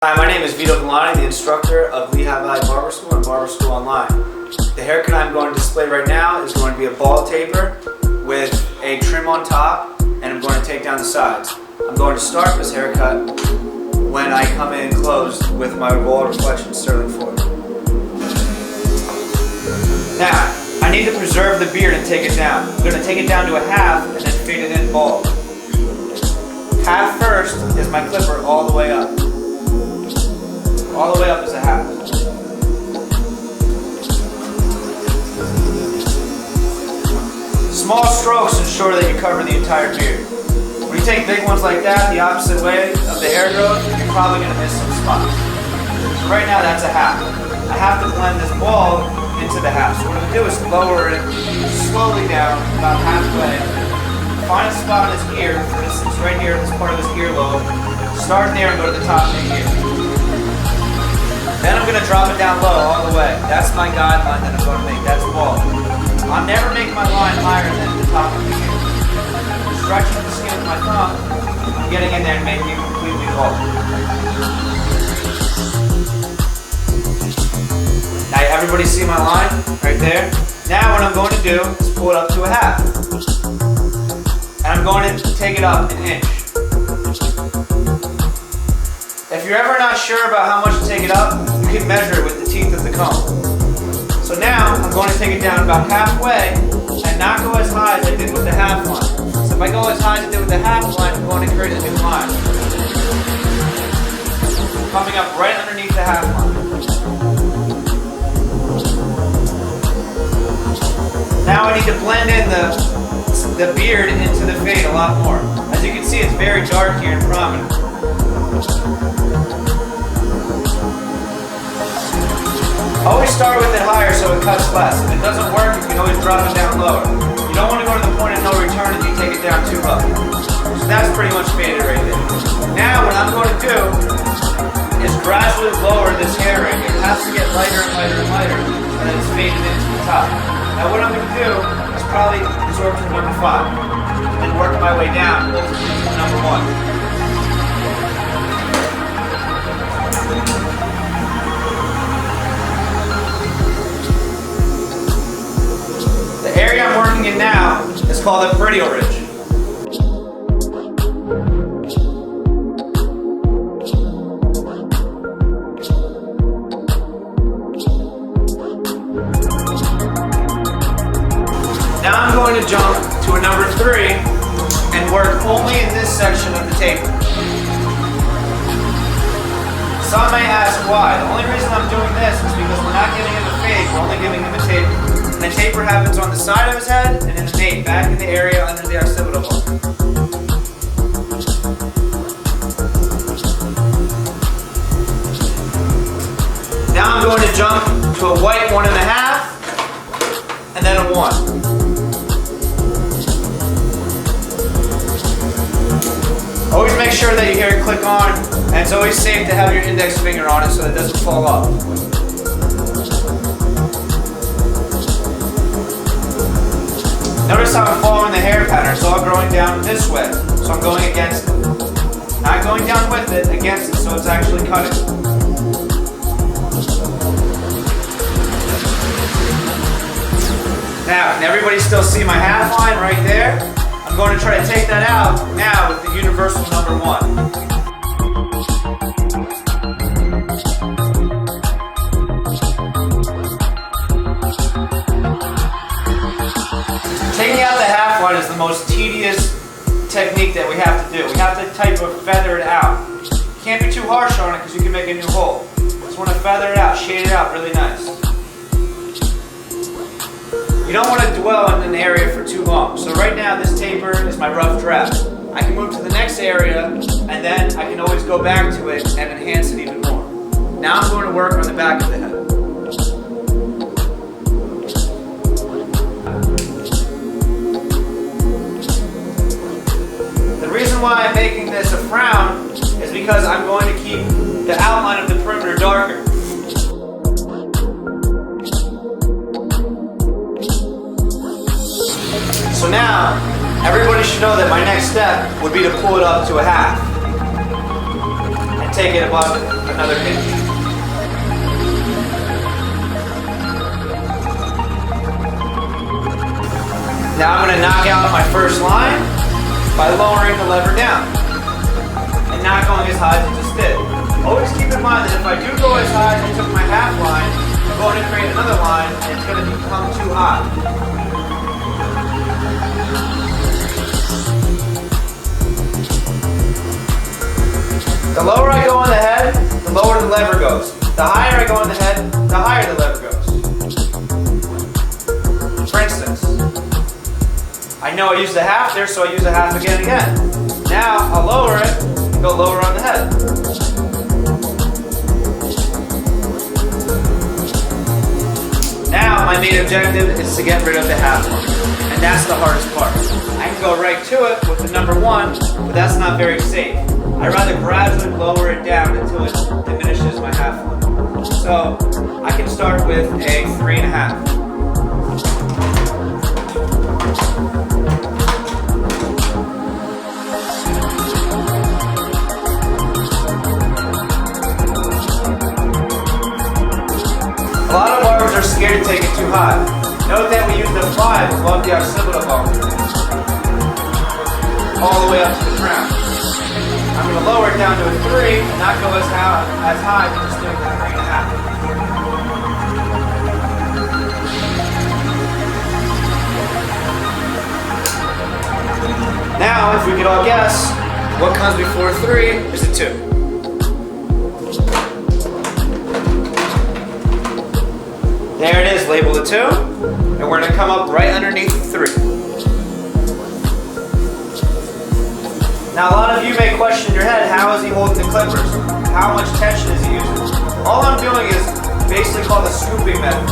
Hi, my name is Vito Villani, the instructor of Lehigh Valley Barber School and Barber School Online. The haircut I'm going to display right now is going to be a bald taper with a trim on top, and I'm going to take down the sides. I'm going to start this haircut when I come in closed with my Wall Reflection Sterling Ford. Now, I need to preserve the beard and take it down. I'm going to take it down to a half and then fade it in bald. Half first is my clipper all the way up. All the way up is a half. Small strokes ensure that you cover the entire beard. When you take big ones like that, the opposite way of the hair growth, you're probably going to miss some spots. So right now that's a half. I have to blend this ball into the half. So what I'm going to do is lower it slowly down about halfway. Find a spot in his ear, for instance right here, this part of his earlobe. Start there and go to the top of the ear. Then I'm going to drop it down low all the way. That's my guideline that I'm going to make. That's bald. I'll never make my line higher than the top of the ear. Stretching the skin with my thumb, I'm getting in there and making it completely bald. Now everybody see my line right there? Now what I'm going to do is pull it up to a half. And I'm going to take it up an inch. If you're ever not sure about how much to take it up, you can measure it with the teeth of the comb. So now, I'm going to take it down about halfway and not go as high as I did with the half line. So if I go as high as I did with the half line, I'm going to create a new line. Coming up right underneath the half line. Now I need to blend in the beard into the fade a lot more. As you can see, it's very dark here and prominent. Always start with it higher so it cuts less. If it doesn't work, you can always drop it down lower. You don't want to go to the point of no return if you take it down too low. So that's pretty much faded right there. Now what I'm going to do is gradually lower this hair right here. It has to get lighter and lighter and lighter, and then it's faded into the top. Now what I'm going to do is probably resort to number 5, and work my way down to number 1. The area I'm working in now is called the peroneal ridge. Now I'm going to jump to a number 3 and work only in this section of the taper. Some may ask why. The only reason I'm doing this is because we're not giving him a fade, we're only giving him a taper. And the taper happens on the side of his head and in the nape, back in the area under the occipital bone. Now I'm going to jump to a white 1.5 and then a 1. Always make sure that you hear it click on, and it's always safe to have your index finger on it so that it doesn't fall off. Notice how I'm following the hair pattern. It's all growing down this way. So I'm going against it. Not going down with it, against it, so it's actually cutting. Now, can everybody still see my half line right there? I'm going to try to take that out now with the universal number 1. Taking out the half line is the most tedious technique that we have to do. We have to type of feather it out. You can't be too harsh on it because you can make a new hole. Just want to feather it out, shade it out really nice. You don't want to dwell in an area for too long. So right now this taper is my rough draft. I can move to the next area and then I can always go back to it and enhance it even more. Now I'm going to work on the back of the head. The reason why I'm making this a frown is because I'm going to keep the outline of the perimeter darker. So now, everybody should know that my next step would be to pull it up to a half and take it above another inch. Now I'm going to knock out my first line by lowering the lever down and not going as high as I just did. Always keep in mind that if I do go as high as I took my half line, I'm going to create another line and it's going to become too high. The lower I go on the head, the lower the lever goes. The higher I go on the head, the higher the lever goes. For instance, I know I used a half there, so I use a half again and again. Now I'll lower it and go lower on the head. Now my main objective is to get rid of the half line, and that's the hardest part. I can go right to it with the number 1, but that's not very safe. I'd rather gradually lower it down until it diminishes my half line. So I can start with a 3.5. A lot of barbers are scared to take it too high. Note that we use the 5 above the occipital bone, all the way up to the crown. I'm going to lower it down to a 3 and not go as high as just doing the 3.5. Now, if we could all guess, what comes before 3 is a 2. There it is, labeled a 2, and we're going to come up right underneath 3. Now a lot of you may question in your head, how is he holding the clippers? How much tension is he using? All I'm doing is basically called the scooping method.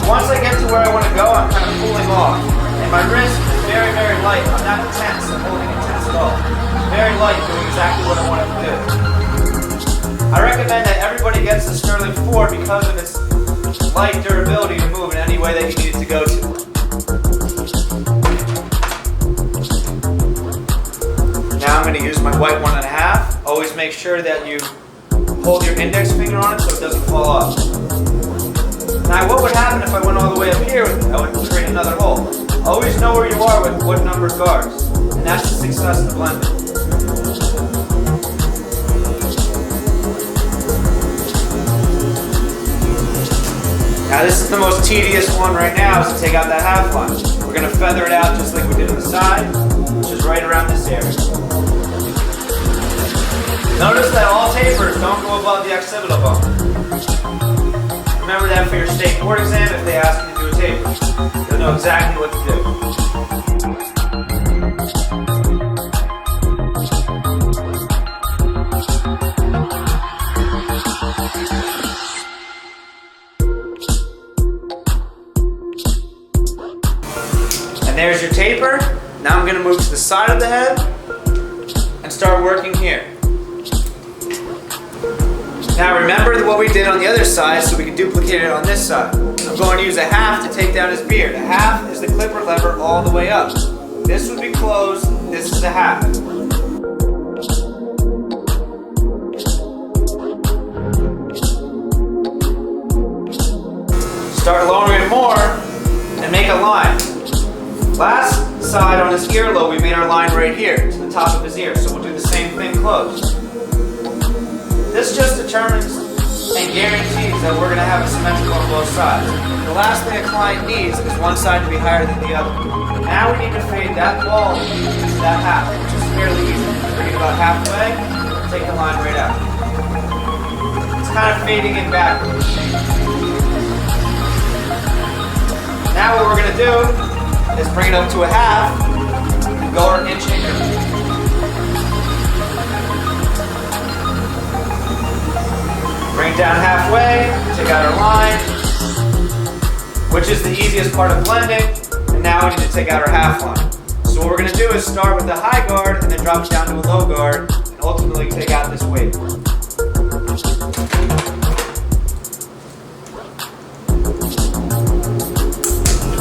Once I get to where I want to go, I'm kind of pulling off. And my wrist is very, very light. I'm not tense, I'm holding it tense at all. Very light, doing exactly what I want it to do. I recommend that everybody gets the Sterling 4 because of its light durability to move in any way that you need it to go to. Now I'm going to use my white 1.5. Always make sure that you hold your index finger on it so it doesn't fall off. Now what would happen if I went all the way up here? I would create another hole. Always know where you are with what numbered guards. And that's the success of blending. Now this is the most tedious one right now, is to take out that half line. We're going to feather it out just like we did on the side, which is right around this area. Notice that all tapers don't go above the occipital bone. Remember that for your state board exam if they ask you to do a taper. You'll know exactly what to do. And there's your taper. Now I'm going to move to the side of the head and start working here. Now remember what we did on the other side so we can duplicate it on this side. I'm going to use a half to take down his beard. A half is the clipper lever all the way up. This would be closed, this is a half. Start lowering it more and make a line. Last side on his earlobe, we made our line right here to the top of his ear, so we'll do the same thing closed. This just determines and guarantees that we're going to have a symmetrical on both sides. The last thing a client needs is one side to be higher than the other. Now we need to fade that wall to that half, which is fairly easy. Bring it about halfway, take the line right out. It's kind of fading in backwards. Now what we're going to do is bring it up to a half and go an inch increment. Bring it down halfway, take out our line, which is the easiest part of blending, and now we need to take out our half line. So what we're going to do is start with the high guard and then drop it down to a low guard and ultimately take out this wave.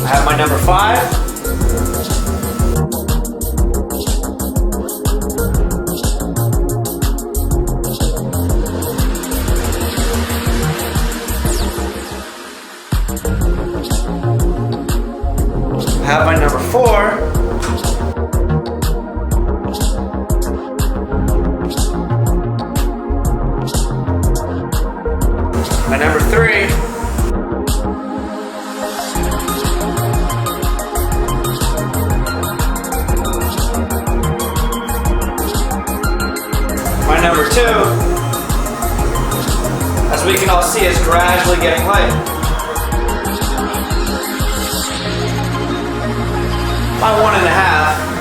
I have my number 5. My number 3. My number 2, as we can all see, is gradually getting light. My 1.5.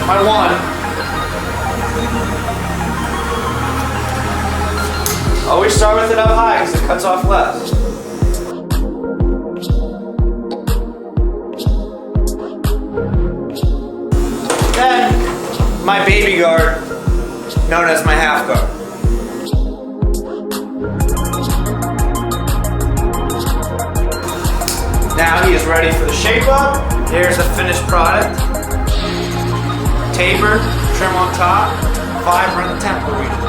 My 1. Always start with it up high because it cuts off less. Then, my baby guard, known as my half guard. Now he is ready for the shape up. Here's the finished product. Taper, trim on top, fiber in the temple region.